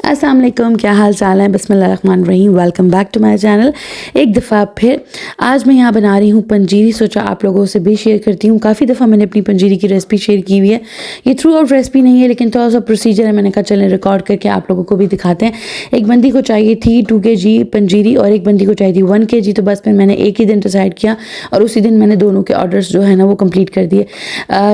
अस्सलाम वालेकुम, क्या हाल चाल है। बिस्मिल्लाहिर्रहमानिर्रहीम। Welcome back to my channel. एक दफ़ा फिर आज मैं यहाँ बना रही हूँ पंजीरी। सोचा आप लोगों से भी शेयर करती हूँ। काफ़ी दफ़ा मैंने अपनी पंजीरी की रेसिपी शेयर की हुई है। ये थ्रू आउट रेसिपी नहीं है लेकिन थोड़ा सा प्रोसीजर है। मैंने कहा चलें रिकॉर्ड करके आप लोगों को भी दिखाते हैं। एक बंदी को चाहिए थी 2 kg पंजीरी और एक बंदी को चाहिए थी 1 kg। तो बस फिर मैंने एक ही दिन डिसाइड किया और उसी दिन मैंने दोनों के ऑर्डर्स जो है ना वो कंप्लीट कर दिए।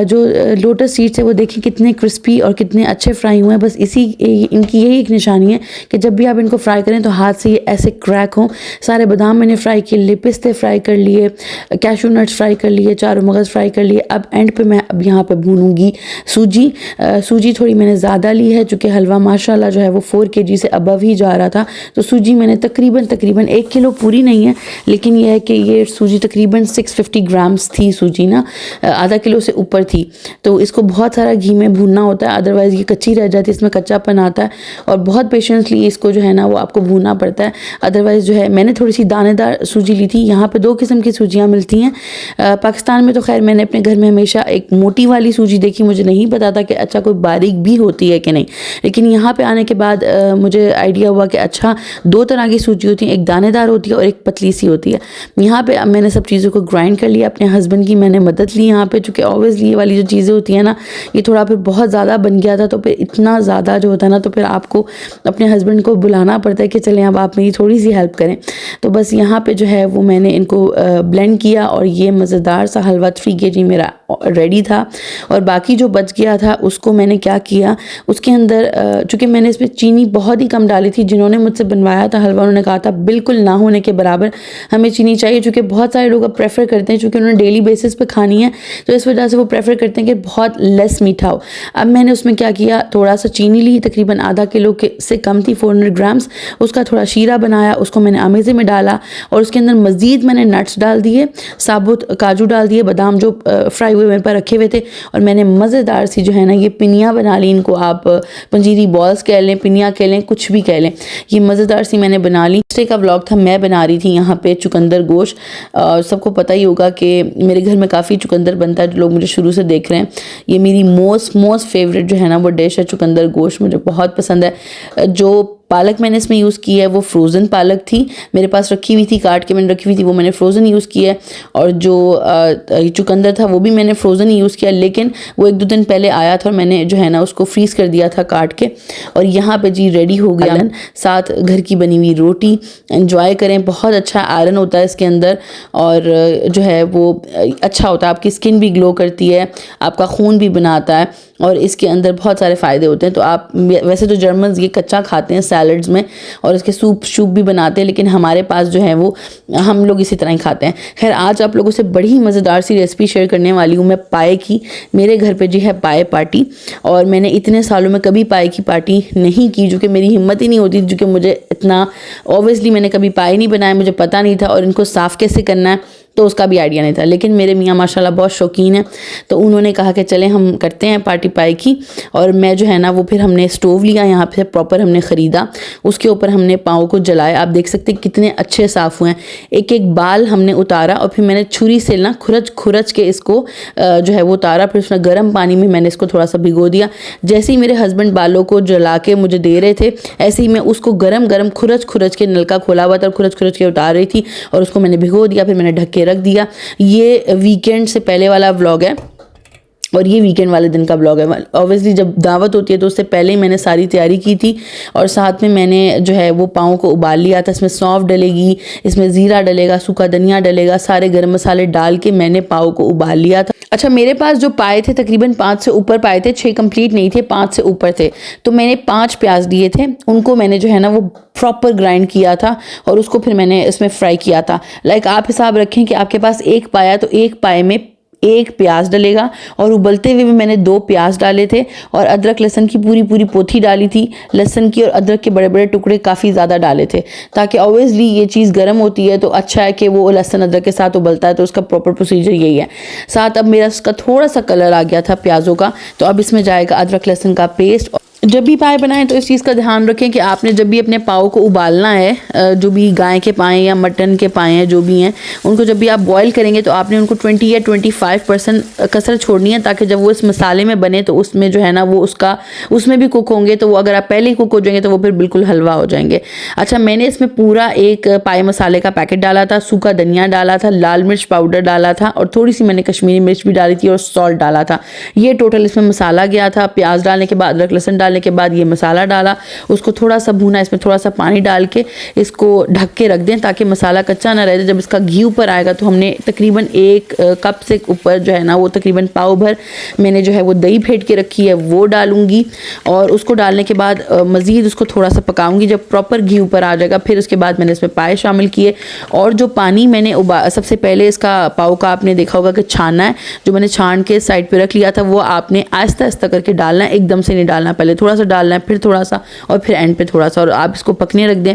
जो लोटस सीड्स है वो देखें कितने क्रिस्पी और कितने अच्छे फ्राई हुए हैं। बस इनकी यही एक निशानी है कि जब भी आप इनको फ्राई करें तो हाथ से ये ऐसे क्रैक हों। सारे बादाम मैंने फ्राई कर लिए, पिस्ते फ्राई कर लिए, कैशू नट्स फ्राई कर लिए, चारों मगज़ फ्राई कर लिए। अब एंड पे मैं अब यहाँ पे भूनूंगी सूजी। सूजी थोड़ी मैंने ज़्यादा ली है चूँकि हलवा माशाल्लाह जो है वो 4 kg से अबव ही जा रहा था। तो सूजी मैंने तकरीबन 1 किलो पूरी नहीं है लेकिन यह है कि ये सूजी तकरीबन 650 ग्राम्स थी सूजी ना, आधा किलो से ऊपर थी। तो इसको बहुत सारा घी में भूनना होता है, अदरवाइज़ ये कच्ची रह जाती है, इसमें कच्चापन आता है और बहुत पेशेंसली इसको जो है ना वो आपको भूनना पड़ता है। अदरवाइज़ जो है मैंने थोड़ी सी दानेदार सूजी ली थी। यहाँ पे 2 किस्म की सूजियाँ मिलती हैं। पाकिस्तान में तो खैर मैंने अपने घर में हमेशा एक मोटी वाली सूजी देखी, मुझे नहीं पता था कि अच्छा कोई बारीक भी होती है कि नहीं। लेकिन यहाँ पे आने के बाद मुझे आइडिया हुआ कि अच्छा 2 तरह की सूजी होती है, एक दानेदार होती है और एक पतली सी होती है। यहाँ पे अब मैंने सब चीज़ों को ग्राइंड कर लिया। अपने हस्बैंड की मैंने मदद ली यहाँ पे, चूँकि ऑब्वियसली ये वाली जो चीज़ें होती हैं ना ये थोड़ा फिर बहुत ज़्यादा बन गया था। तो फिर इतना ज़्यादा जो होता है ना तो फिर आपको अपने हस्बैंड को बुलाना पड़ता है कि चलें अब आप मेरी थोड़ी सी हेल्प करें। तो बस यहाँ पे जो है वो मैंने इनको ब्लेंड किया और ये मज़ेदार सा हलवा 3 kg मेरा रेडी था। और बाकी जो बच गया था उसको मैंने क्या किया, उसके अंदर चूँकि मैंने इसमें चीनी बहुत ही कम डाली थी। जिन्होंने मुझसे बनवाया था हलवा उन्होंने कहा था बिल्कुल ना होने के बराबर हमें चीनी चाहिए, चूँकि बहुत सारे लोग अब प्रेफर करते हैं चूँकि उन्होंने डेली बेसिस पे खानी है तो इस वजह से वो प्रेफर करते हैं कि बहुत लेस मीठा हो। अब मैंने उसमें क्या किया, थोड़ा सा चीनी ली, तकरीबन आधा किलो के से कम थी, 400 ग्राम्स। उसका थोड़ा शीरा बनाया, उसको मैंने अमेज़े में डाला और उसके अंदर मज़ीद मैंने नट्स डाल दिए, साबुत काजू डाल दिए, बादाम जो फ्राई हुए मेरे पास रखे हुए थे। और मैंने मज़ेदार सी जो है ना ये पिनिया बना ली। इनको आप पंजीरी बॉल्स कह लें, पिनिया कह लें, कुछ भी कह लें। ये मज़ेदार सी मैंने बना ली। दूसरे का व्लॉग था, मैं बना रही थी यहाँ पे चुकंदर गोश्त। सबको पता ही होगा कि मेरे घर में काफ़ी चुकंदर बनता है। जो लोग मुझे शुरू से देख रहे हैं, ये मेरी मोस्ट फेवरेट जो है ना वो डिश है चुकंदर गोश्त। मुझे बहुत पसंद है। जो पालक मैंने इसमें यूज़ की है वो फ्रोज़न पालक थी, मेरे पास रखी हुई थी, काट के मैंने रखी हुई थी, वो मैंने फ्रोज़न यूज़ की है। और जो चुकंदर था वो भी मैंने फ्रोज़न ही यूज़ किया, लेकिन वो 1-2 दिन पहले आया था और मैंने जो है ना उसको फ्रीज़ कर दिया था काट के। और यहाँ पे जी रेडी हो गया, साथ घर की बनी हुई रोटी। एंजॉय करें, बहुत अच्छा आयरन होता है इसके अंदर और जो है वो अच्छा होता है, आपकी स्किन भी ग्लो करती है, आपका खून भी बनाता है और इसके अंदर बहुत सारे फ़ायदे होते हैं। तो आप वैसे तो जर्मन्स ये कच्चा खाते हैं सैलड्स में और इसके सूप भी बनाते हैं, लेकिन हमारे पास जो है वो हम लोग इसी तरह ही खाते हैं। खैर आज आप लोगों से बड़ी ही मज़ेदार सी रेसिपी शेयर करने वाली हूँ मैं पाए की। मेरे घर पे जी है पाए पार्टी और मैंने इतने सालों में कभी पाए की पार्टी नहीं की, जो कि मेरी हिम्मत ही नहीं होती, जो कि मुझे इतना ऑब्वियसली मैंने कभी पाए नहीं बनाया, मुझे पता नहीं था और इनको साफ़ कैसे करना है तो उसका भी आइडिया नहीं था। लेकिन मेरे मियाँ माशाल्लाह बहुत शौकीन है तो उन्होंने कहा कि चलें हम करते हैं पार्टी पाई की। और मैं जो है ना वो फिर हमने स्टोव लिया, यहाँ पे प्रॉपर हमने ख़रीदा, उसके ऊपर हमने पाँव को जलाया। आप देख सकते हैं कितने अच्छे साफ़ हुए हैं। एक एक बाल हमने उतारा और फिर मैंने छुरी से ना खुरच के इसको जो है वो उतारा। फिर उसमें गर्म पानी में मैंने इसको थोड़ा सा भिगो दिया। जैसे ही मेरे हस्बैंड बालों को जला के मुझे दे रहे थे ऐसे ही मैं उसको गरम खुरच के, नलका खोला हुआ था, खुरच के उतार रही थी और उसको मैंने भिगो दिया। फिर मैंने ढक के रख दिया। ये वीकेंड से पहले वाला व्लॉग है और ये वीकेंड वाले दिन का ब्लॉग है। ऑब्वियसली जब दावत होती है तो उससे पहले ही मैंने सारी तैयारी की थी और साथ में मैंने जो है वो पाँव को उबाल लिया था। इसमें सौंफ डलेगी, इसमें ज़ीरा डलेगा, सूखा धनिया डलेगा, सारे गर्म मसाले डाल के मैंने पाँव को उबाल लिया था। अच्छा मेरे पास जो पाए थे तकरीबन 5 से ऊपर पाए थे, 6 कंप्लीट नहीं थे, 5 से ऊपर थे। तो मैंने 5 प्याज लिए थे, उनको मैंने जो है ना वो प्रॉपर ग्राइंड किया था और उसको फिर मैंने इसमें फ्राई किया था। लाइक आप हिसाब रखें कि आपके पास एक पाया तो एक पाए में 1 प्याज डलेगा और उबलते हुए भी मैंने 2 प्याज डाले थे और अदरक लहसुन की पूरी पोथी डाली थी। लहसुन की और अदरक के बड़े बड़े टुकड़े काफ़ी ज़्यादा डाले थे ताकि ऑब्वियसली ये चीज़ गर्म होती है तो अच्छा है कि वो लहसुन अदरक के साथ उबलता है, तो उसका प्रॉपर प्रोसीजर यही है। साथ अब मेरा उसका थोड़ा सा कलर आ गया था प्याज़ों का, तो अब इसमें जाएगा अदरक लहसुन का पेस्ट जब भी पाए बनाएं तो इस चीज़ का ध्यान रखें कि आपने जब भी अपने पाव को उबालना है, जो भी गाय के पाए या मटन के पाए हैं जो भी हैं, उनको जब भी आप बॉईल करेंगे तो आपने उनको 20 या 25% कसर छोड़नी है, ताकि जब वो इस मसाले में बने तो उसमें जो है ना वो उसमें भी कुक होंगे। तो वो अगर आप पहले ही कुक हो जाएंगे तो वो फिर बिल्कुल हलवा हो जाएंगे। अच्छा, मैंने इसमें पूरा एक पाए मसाले का पैकेट डाला था, सूखा धनिया डाला था, लाल मिर्च पाउडर डाला था और थोड़ी सी मैंने कश्मीरी मिर्च भी डाली थी और सॉल्ट डाला था। ये टोटल इसमें मसाला गया था। प्याज डालने के बाद, अदरक लहसुन डालने के बाद ये मसाला डाला, उसको थोड़ा सा भूना, इसमें थोड़ा सा पानी डाल के इसको ढक के रख दें ताकि मसाला कच्चा ना रहे। जब इसका घी ऊपर आएगा तो हमने तकरीबन 1 कप से ऊपर जो है ना वो तकरीबन पाव भर मैंने जो है वो दही फेंट के रखी है वो डालूंगी और उसको डालने के बाद मज़ीद उसको थोड़ा सा पकाऊंगी। जब प्रॉपर घी ऊपर आ जाएगा फिर उसके बाद मैंने इसमें पाए शामिल किए और जो पानी मैंने सबसे पहले इसका पाव का आपने देखा होगा कि छाना है, जो मैंने छान के साइड पे रख लिया था वो आपने आहिस्ता आहिस्ता करके डालना है, एकदम से नहीं डालना। पहले थोड़ा सा डालना है, फिर थोड़ा सा और फिर एंड पे थोड़ा सा, और आप इसको पकने रख दें।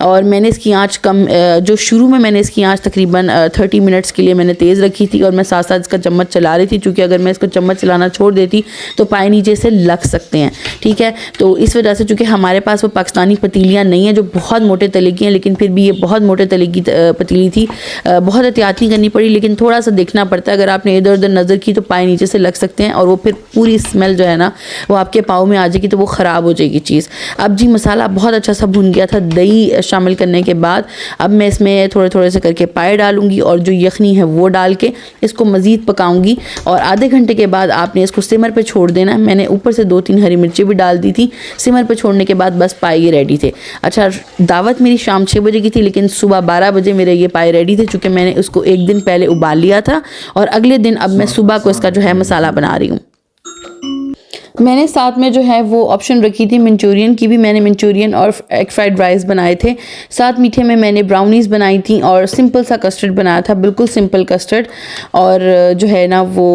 और मैंने इसकी आंच कम, जो शुरू में मैंने इसकी आंच तकरीबन 30 मिनट्स के लिए मैंने तेज़ रखी थी और मैं साथ साथ इसका चम्मच चला रही थी, क्योंकि अगर मैं इसको चम्मच चलाना छोड़ देती तो पाए नीचे से लग सकते हैं। ठीक है, तो इस वजह से चूँकि हमारे पास वो पाकिस्तानी पतीलियाँ नहीं हैं जो बहुत मोटे तले की हैं, लेकिन फिर भी ये बहुत मोटे तले की पतीली थी, बहुत एहतियात नहीं करनी पड़ी, लेकिन थोड़ा सा देखना पड़ता है। अगर आपने इधर उधर नज़र की तो पाए नीचे से लग सकते हैं और वो फिर पूरी स्मेल जो है ना वो आपके पाँव में आ जाएगी तो वो ख़राब हो जाएगी चीज़। अब जी मसाला बहुत अच्छा सा भुन गया था दही शामिल करने के बाद। अब मैं इसमें थोड़े थोड़े से करके पाए डालूंगी और जो यखनी है वो डाल के इसको मज़ीद पकाऊंगी और आधे घंटे के बाद आपने इसको सिमर पे छोड़ देना है। मैंने ऊपर से 2-3 हरी मिर्ची भी डाल दी थी। सिमर पे छोड़ने के बाद बस पाए ये रेडी थे। अच्छा, दावत मेरी शाम 6 बजे की थी, लेकिन सुबह 12 बजे मेरे ये पाए रेडी थे, चूँकि मैंने उसको एक दिन पहले उबाल लिया था और अगले दिन अब मैं सुबह को इसका जो है मसाला बना रही हूँ। मैंने साथ में जो है वो ऑप्शन रखी थी मंचूरियन की भी। मैंने मंचूरियन और एग फ्राइड राइस बनाए थे। साथ मीठे में मैंने ब्राउनीज़ बनाई थी और सिंपल सा कस्टर्ड बनाया था, बिल्कुल सिंपल कस्टर्ड। और जो है ना वो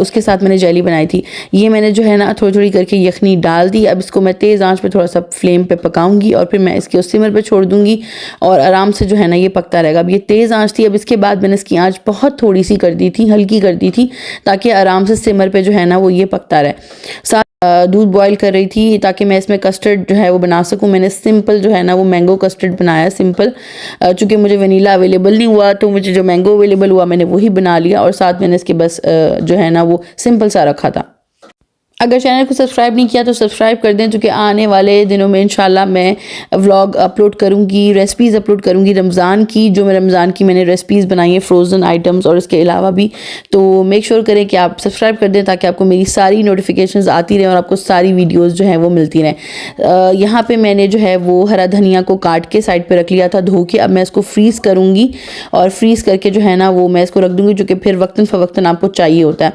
उसके साथ मैंने जेली बनाई थी। ये मैंने जो है ना थोड़ी थोड़ी करके यखनी डाल दी। अब इसको मैं तेज़ आंच पे थोड़ा सा फ्लेम पे पकाऊंगी और फिर मैं इसके उस सिमर पे छोड़ दूंगी और आराम से जो है ना ये पकता रहेगा। अब ये तेज़ आंच थी। अब इसके बाद मैंने इसकी आंच बहुत थोड़ी सी कर दी थी, हल्की कर दी थी, ताकि आराम से सिमर पे जो है ना वो ये पकता रहे। दूध बॉईल कर रही थी ताकि मैं इसमें कस्टर्ड जो है वो बना सकूं। मैंने सिंपल जो है ना वो मैंगो कस्टर्ड बनाया सिंपल, चूँकि मुझे वनीला अवेलेबल नहीं हुआ तो मुझे जो मैंगो अवेलेबल हुआ मैंने वही बना लिया और साथ मैंने इसके बस जो है ना वो सिंपल सा रखा था। अगर चैनल को सब्सक्राइब नहीं किया तो सब्सक्राइब कर दें, क्योंकि आने वाले दिनों में इंशाल्लाह मैं व्लॉग अपलोड करूंगी, रेसिपीज़ अपलोड करूंगी रमज़ान की, जो मैं रमज़ान की मैंने रेसिपीज़ बनाई हैं फ्रोज़न आइटम्स और इसके अलावा भी। तो मेक श्योर करें कि आप सब्सक्राइब कर दें ताकि आपको मेरी सारी नोटिफिकेशंस आती रहें और आपको सारी वीडियोज़ जो हैं वो मिलती रहें। यहाँ पर मैंने जो है वो हरा धनिया को काट के साइड पर रख लिया था धो के। अब मैं इसको फ्रीज़ करूँगी और फ्रीज़ करके जो है ना वो मैं इसको रख दूँगी, जो कि फिर वक्तन फ़वक्तन आपको चाहिए होता है।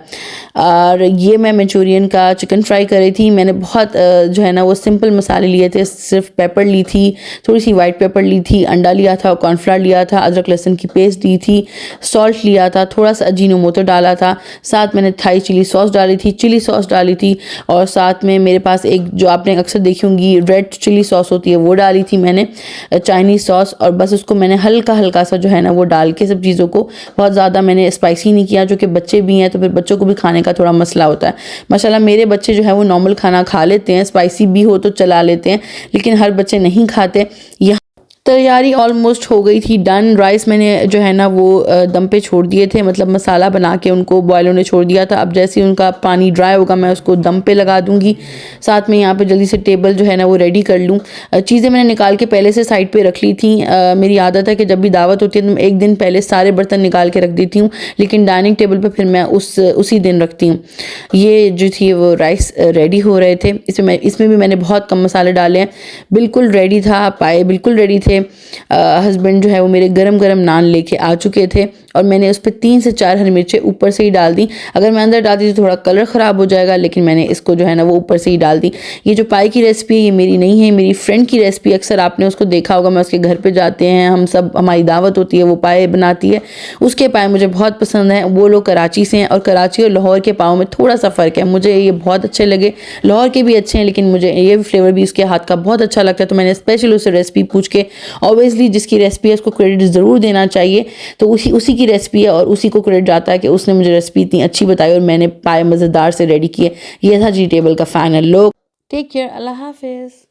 और ये मैं मंचूरियन का चिकन फ्राई कर रही थी। मैंने बहुत जो है ना वो सिंपल मसाले लिए थे, सिर्फ पेपर ली थी, थोड़ी सी वाइट पेपर ली थी, अंडा लिया था, कॉर्नफ्लावर लिया था, अदरक लहसुन की पेस्ट ली थी, सॉल्ट लिया था, थोड़ा सा अजीनोमोटो डाला था, साथ मैंने थाई चिली सॉस डाली थी, चिली सॉस डाली थी और साथ में मेरे पास एक जो आपने अक्सर देखी होंगी रेड चिली सॉस होती है वो डाली थी मैंने, चाइनीज़ सॉस। और बस उसको मैंने हल्का हल्का सा जो है ना वो डाल के सब चीज़ों को, बहुत ज़्यादा मैंने स्पाइसी नहीं किया, जो कि बच्चे भी हैं तो फिर बच्चों को भी खाने का थोड़ा मसला होता है। माशाल्लाह मेरे बच्चे जो है वो नॉर्मल खाना खा लेते हैं, स्पाइसी भी हो तो चला लेते हैं, लेकिन हर बच्चे नहीं खाते। यहाँ तैयारी ऑलमोस्ट हो गई थी डन। राइस मैंने जो है ना वो दम पे छोड़ दिए थे, मतलब मसाला बना के उनको बॉयल होने छोड़ दिया था। अब जैसे ही उनका पानी ड्राई होगा मैं उसको दम पे लगा दूंगी। साथ में यहाँ पे जल्दी से टेबल जो है ना वो रेडी कर लूँ। चीज़ें मैंने निकाल के पहले से साइड पे रख ली थी। मेरी आदत है कि जब भी दावत होती है तो मैं एक दिन पहले सारे बर्तन निकाल के रख देती हूँ, लेकिन डाइनिंग टेबल पर फिर मैं उसी दिन रखती हूँ। ये जो थी वो राइस रेडी हो रहे थे। इसमें भी मैंने बहुत कम मसाले डाले हैं, बिल्कुल रेडी था। पाए बिल्कुल रेडी थे। हस्बैंड जो है वो मेरे गरम गरम नान लेके आ चुके थे और मैंने उस पर 3 से 4 हरी मिर्चें ऊपर से ही डाल दी। अगर मैं अंदर डालती तो थोड़ा कलर ख़राब हो जाएगा, लेकिन मैंने इसको जो है ना वो ऊपर से ही डाल दी। ये जो पाई की रेसिपी है ये मेरी नहीं है, मेरी फ्रेंड की रेसिपी। अक्सर आपने उसको देखा होगा, मैं उसके घर पे जाते हैं, हम सब, हमारी दावत होती है, वो पाए बनाती है। उसके पाए मुझे बहुत पसंद हैं। वो लोग कराची से हैं और कराची और लाहौर के पाँव में थोड़ा सा फ़र्क है। मुझे ये बहुत अच्छे लगे, लाहौर के भी अच्छे हैं, लेकिन मुझे ये फ्लेवर भी उसके हाथ का बहुत अच्छा लगता है। तो मैंने स्पेशल उससे रेसिपी पूछ के, ऑब्वियसली जिसकी रेसिपी है उसको क्रेडिट ज़रूर देना चाहिए, तो उसी की रेसिपी है और उसी को क्रेडिट जाता है कि उसने मुझे रेसिपी इतनी अच्छी बताई और मैंने पाए मज़ेदार से रेडी किए। ये था जी टेबल का फाइनल लुक। टेक केयर, अल्लाह हाफिज़।